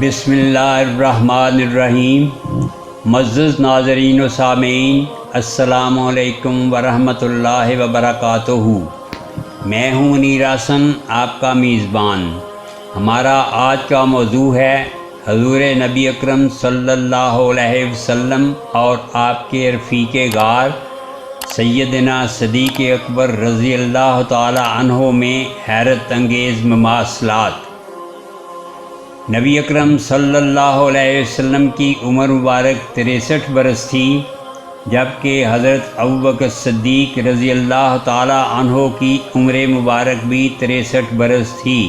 بسم اللہ الرحمن الرحیم۔ معزز ناظرین و سامعین، السلام علیکم ورحمۃ اللہ وبرکاتہ۔ میں ہوں منیر حسن، آپ کا میزبان۔ ہمارا آج کا موضوع ہے حضور نبی اکرم صلی اللہ علیہ وسلم اور آپ کے رفیق غار سیدنا صدیق اکبر رضی اللہ تعالی عنہ میں حیرت انگیز مماثلات۔ نبی اکرم صلی اللہ علیہ وسلم کی عمر مبارک 63 برس تھی، جبکہ حضرت ابوبکر صدیق رضی اللہ تعالی عنہ کی عمر مبارک بھی 63 برس تھی۔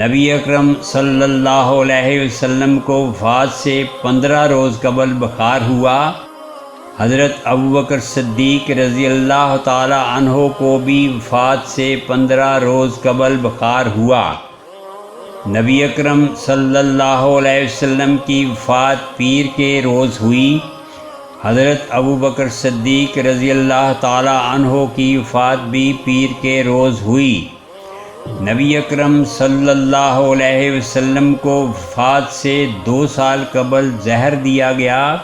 نبی اکرم صلی اللہ علیہ وسلم کو وفات سے 15 روز قبل بخار ہوا۔ حضرت ابوبکر صدیق رضی اللہ تعالی عنہ کو بھی وفات سے 15 روز قبل بخار ہوا۔ نبی اکرم صلی اللہ علیہ وسلم کی وفات پیر کے روز ہوئی۔ حضرت ابوبکر صدیق رضی اللہ تعالی عنہ کی وفات بھی پیر کے روز ہوئی۔ نبی اکرم صلی اللہ علیہ وسلم کو وفات سے 2 سال قبل زہر دیا گیا،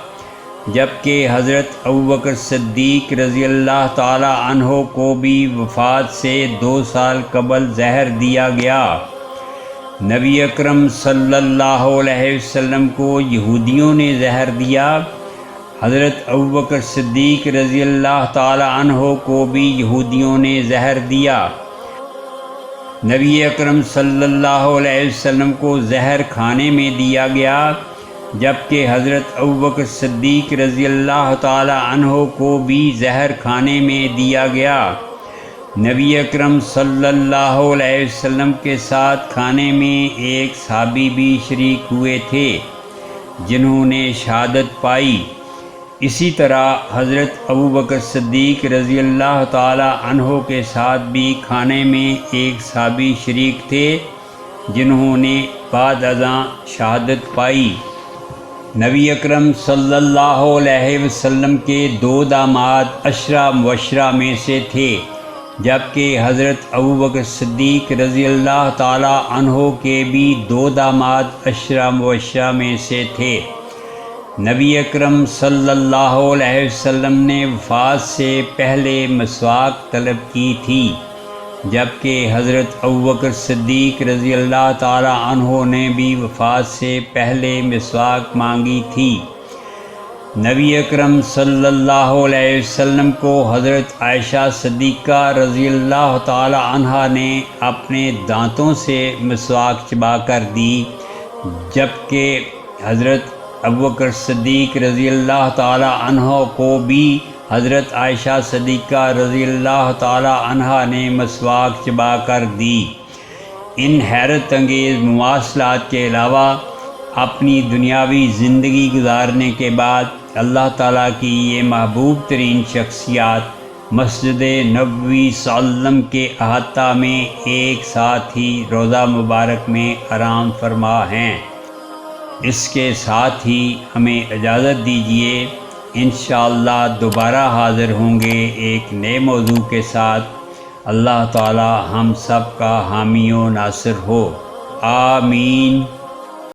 جبکہ حضرت ابوبکر صدیق رضی اللہ تعالی عنہ کو بھی وفات سے 2 سال قبل زہر دیا گیا۔ نبی اکرم صلی اللہ علیہ وسلم کو یہودیوں نے زہر دیا۔ حضرت ابوبکر صدیق رضی اللہ تعالی عنہ کو بھی یہودیوں نے زہر دیا۔ نبی اکرم صلی اللہ علیہ وسلم کو زہر کھانے میں دیا گیا، جبکہ حضرت ابوبکر صدیق رضی اللہ تعالی عنہ کو بھی زہر کھانے میں دیا گیا۔ نبی اکرم صلی اللہ علیہ وسلم کے ساتھ کھانے میں ایک صحابی بھی شریک ہوئے تھے، جنہوں نے شہادت پائی۔ اسی طرح حضرت ابوبکر صدیق رضی اللہ تعالی عنہ کے ساتھ بھی کھانے میں ایک صحابی شریک تھے، جنہوں نے بعد ازاں شہادت پائی۔ نبی اکرم صلی اللہ علیہ وسلم کے 2 داماد 10 مبشرہ میں سے تھے، جبکہ حضرت ابوبکر صدیق رضی اللہ تعالی عنہ کے بھی 2 داماد 10 مبشرہ میں سے تھے۔ نبی اکرم صلی اللہ علیہ وسلم نے وفات سے پہلے مسواک طلب کی تھی، جبکہ حضرت ابوبکر صدیق رضی اللہ تعالی عنہ نے بھی وفات سے پہلے مسواک مانگی تھی۔ نبی اکرم صلی اللہ علیہ وسلم کو حضرت عائشہ صدیقہ رضی اللہ تعالی عنہا نے اپنے دانتوں سے مسواک چبا کر دی، جبکہ حضرت ابوبکر صدیق رضی اللہ تعالی عنہ کو بھی حضرت عائشہ صدیقہ رضی اللہ تعالی عنہا نے مسواک چبا کر دی۔ ان حیرت انگیز مواصلات کے علاوہ اپنی دنیاوی زندگی گزارنے کے بعد اللہ تعالیٰ کی یہ محبوب ترین شخصیات مسجد نبوی صلی اللہ علیہ وسلم کے احاطہ میں ایک ساتھ ہی روضہ مبارک میں آرام فرما ہیں۔ اس کے ساتھ ہی ہمیں اجازت دیجیے، انشاءاللہ دوبارہ حاضر ہوں گے ایک نئے موضوع کے ساتھ۔ اللہ تعالیٰ ہم سب کا حامی و ناصر ہو، آمین۔